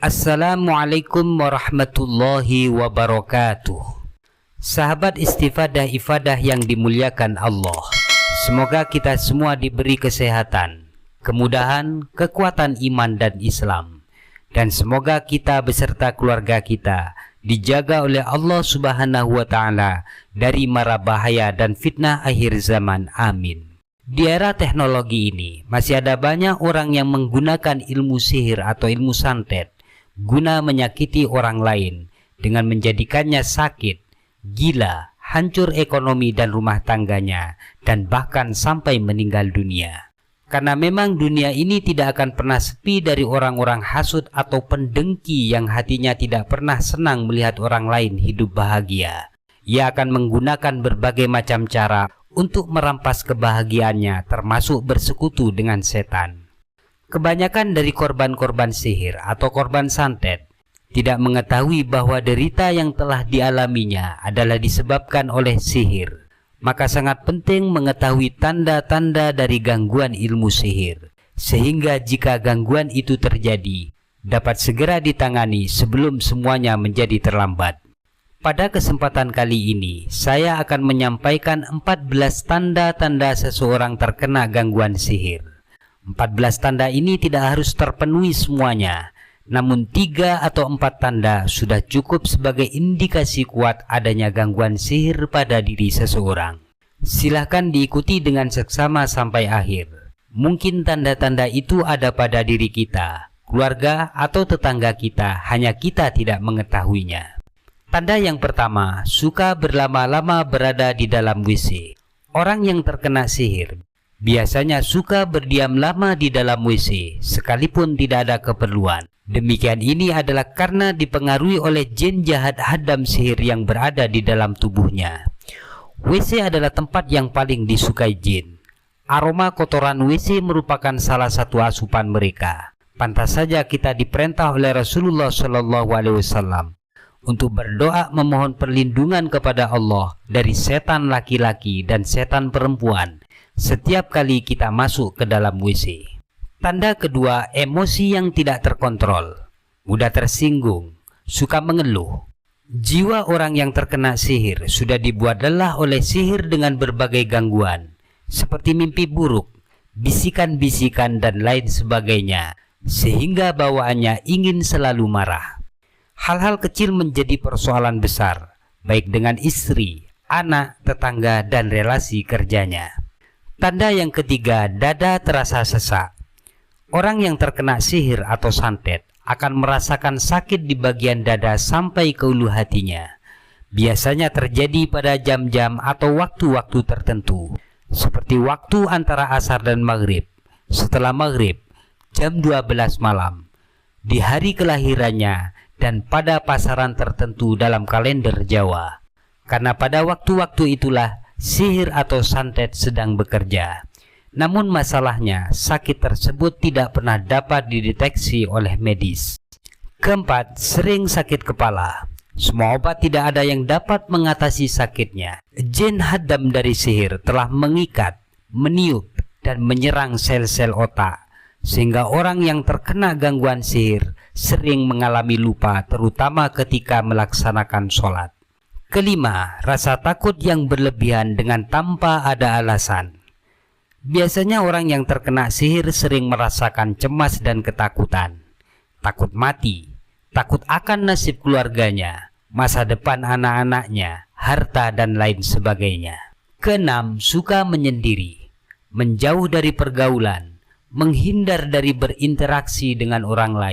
Assalamualaikum warahmatullahi wabarakatuh. Sahabat istifadah yang dimuliakan Allah, semoga kita semua diberi kesehatan, kemudahan, kekuatan iman dan Islam, dan semoga kita beserta keluarga kita dijaga oleh Allah Subhanahu wa Ta'ala dari mara bahaya dan fitnah akhir zaman. Amin. Di era teknologi ini masih ada banyak orang yang menggunakan ilmu sihir atau ilmu santet guna menyakiti orang lain dengan menjadikannya sakit, gila, hancur ekonomi dan rumah tangganya, dan bahkan sampai meninggal dunia. Karena memang dunia ini tidak akan pernah sepi dari orang-orang hasut atau pendengki yang hatinya tidak pernah senang melihat orang lain hidup bahagia. Ia akan menggunakan berbagai macam cara untuk merampas kebahagiaannya, termasuk bersekutu dengan setan. Kebanyakan dari korban-korban sihir atau korban santet tidak mengetahui bahwa derita yang telah dialaminya adalah disebabkan oleh sihir. Maka sangat penting mengetahui tanda-tanda dari gangguan ilmu sihir, sehingga jika gangguan itu terjadi, dapat segera ditangani sebelum semuanya menjadi terlambat. Pada kesempatan kali ini, saya akan menyampaikan 14 tanda-tanda seseorang terkena gangguan sihir. 14 tanda ini tidak harus terpenuhi semuanya, namun 3 atau 4 tanda sudah cukup sebagai indikasi kuat adanya gangguan sihir pada diri seseorang. Silahkan diikuti dengan seksama sampai akhir. Mungkin tanda-tanda itu ada pada diri kita, keluarga, atau tetangga kita, hanya kita tidak mengetahuinya. Tanda yang pertama, suka berlama-lama berada di dalam WC. Orang yang terkena sihir biasanya suka berdiam lama di dalam WC, sekalipun tidak ada keperluan. Demikian ini adalah karena dipengaruhi oleh jin jahat hadam sihir yang berada di dalam tubuhnya. WC adalah tempat yang paling disukai jin. Aroma kotoran WC merupakan salah satu asupan mereka. Pantas saja kita diperintah oleh Rasulullah SAW untuk berdoa memohon perlindungan kepada Allah dari setan laki-laki dan setan perempuan setiap kali kita masuk ke dalam WC. Tanda kedua, emosi yang tidak terkontrol, mudah tersinggung, suka mengeluh. Jiwa orang yang terkena sihir sudah dibuat lelah oleh sihir dengan berbagai gangguan, seperti mimpi buruk, bisikan-bisikan dan lain sebagainya, sehingga bawaannya ingin selalu marah. Hal-hal kecil menjadi persoalan besar, baik dengan istri, anak, tetangga, dan relasi kerjanya. Tanda yang ketiga, dada terasa sesak. Orang yang terkena sihir atau santet akan merasakan sakit di bagian dada sampai ke ulu hatinya. Biasanya terjadi pada jam-jam atau waktu-waktu tertentu, seperti waktu antara asar dan maghrib, setelah maghrib, jam 12 malam, di hari kelahirannya, dan pada pasaran tertentu dalam kalender Jawa. Karena pada waktu-waktu itulah sihir atau santet sedang bekerja. Namun masalahnya, sakit tersebut tidak pernah dapat dideteksi oleh medis. Keempat, sering sakit kepala. Semua obat tidak ada yang dapat mengatasi sakitnya. Jin hadam dari sihir telah mengikat, meniup, dan menyerang sel-sel otak, sehingga orang yang terkena gangguan sihir sering mengalami lupa, terutama ketika melaksanakan sholat. Kelima, rasa takut yang berlebihan dengan tanpa ada alasan. Biasanya orang yang terkena sihir sering merasakan cemas dan ketakutan. Takut mati, takut akan nasib keluarganya, masa depan anak-anaknya, harta, dan lain sebagainya. Keenam, suka menyendiri, menjauh dari pergaulan, menghindar dari berinteraksi dengan orang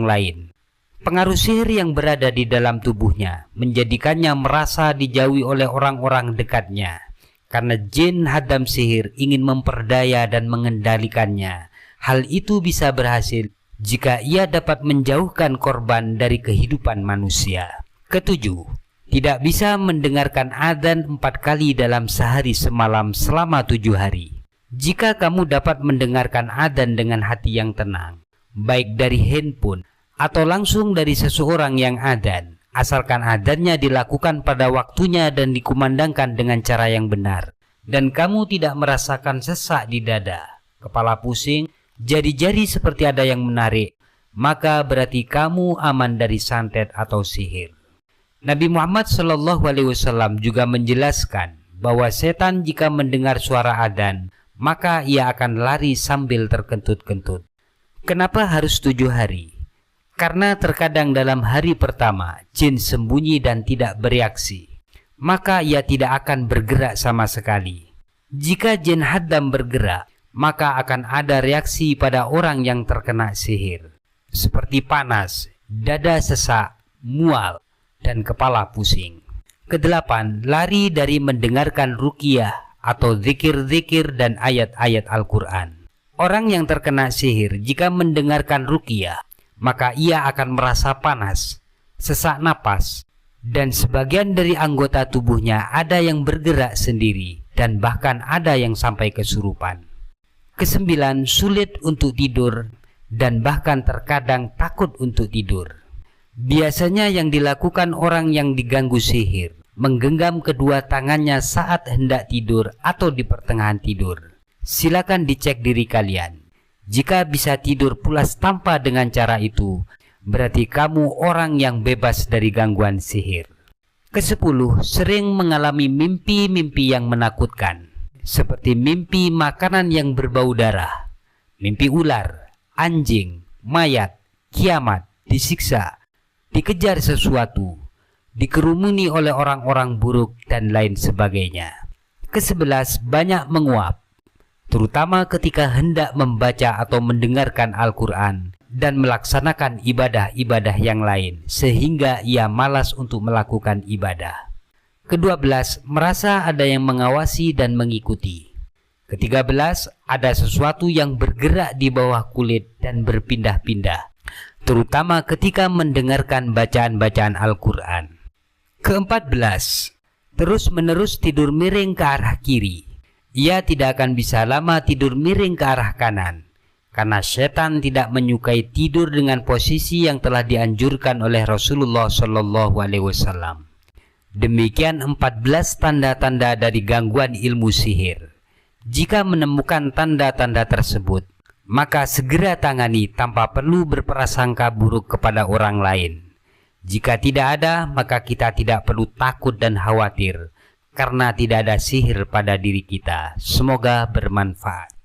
lain, Pengaruh sihir yang berada di dalam tubuhnya menjadikannya merasa dijauhi oleh orang-orang dekatnya. Karena jin hadam sihir ingin memperdaya dan mengendalikannya. Hal itu bisa berhasil jika ia dapat menjauhkan korban dari kehidupan manusia. Ketujuh, tidak bisa mendengarkan adzan 4 kali dalam sehari semalam selama 7 hari. Jika kamu dapat mendengarkan adzan dengan hati yang tenang, baik dari handphone atau langsung dari seseorang yang adzan, asalkan adzannya dilakukan pada waktunya dan dikumandangkan dengan cara yang benar, dan kamu tidak merasakan sesak di dada, kepala pusing, jari-jari seperti ada yang menarik, maka berarti kamu aman dari santet atau sihir. Nabi Muhammad SAW juga menjelaskan bahwa setan jika mendengar suara adzan, maka ia akan lari sambil terkentut-kentut. Kenapa harus 7 hari? Karena terkadang dalam hari pertama, jin sembunyi dan tidak bereaksi, maka ia tidak akan bergerak sama sekali. Jika jin haddam bergerak, maka akan ada reaksi pada orang yang terkena sihir, seperti panas, dada sesak, mual, dan kepala pusing. Kedelapan, lari dari mendengarkan ruqyah atau zikir-zikir dan ayat-ayat Al-Quran. Orang yang terkena sihir jika mendengarkan ruqyah, maka ia akan merasa panas, sesak napas, dan sebagian dari anggota tubuhnya ada yang bergerak sendiri dan bahkan ada yang sampai kesurupan. Kesembilan, sulit untuk tidur dan bahkan terkadang takut untuk tidur. Biasanya yang dilakukan orang yang diganggu sihir, menggenggam kedua tangannya saat hendak tidur atau di pertengahan tidur. Silakan dicek diri kalian. Jika bisa tidur pulas tanpa dengan cara itu, berarti kamu orang yang bebas dari gangguan sihir. Kesepuluh, sering mengalami mimpi-mimpi yang menakutkan, seperti mimpi makanan yang berbau darah, mimpi ular, anjing, mayat, kiamat, disiksa, dikejar sesuatu, dikerumuni oleh orang-orang buruk, dan lain sebagainya. Ke-11, banyak menguap, terutama ketika hendak membaca atau mendengarkan Al-Quran dan melaksanakan ibadah-ibadah yang lain, sehingga ia malas untuk melakukan ibadah. Ke-12, merasa ada yang mengawasi dan mengikuti. Ke-13, ada sesuatu yang bergerak di bawah kulit dan berpindah-pindah, terutama ketika mendengarkan bacaan-bacaan Al-Quran. Ke-14, terus-menerus tidur miring ke arah kiri. Ia tidak akan bisa lama tidur miring ke arah kanan, karena setan tidak menyukai tidur dengan posisi yang telah dianjurkan oleh Rasulullah SAW. Demikian 14 tanda-tanda dari gangguan ilmu sihir. Jika menemukan tanda-tanda tersebut, maka segera tangani tanpa perlu berprasangka buruk kepada orang lain. Jika tidak ada, maka kita tidak perlu takut dan khawatir, karena tidak ada sihir pada diri kita. Semoga bermanfaat.